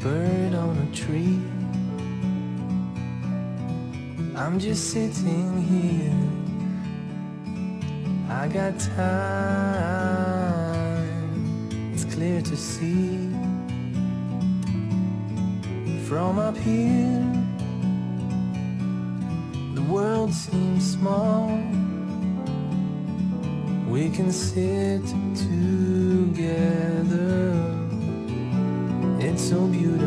bird on a tree. I'm just sitting here, I got time, it's clear to see. From up here, the world seems small. We can sit together, it's so beautiful.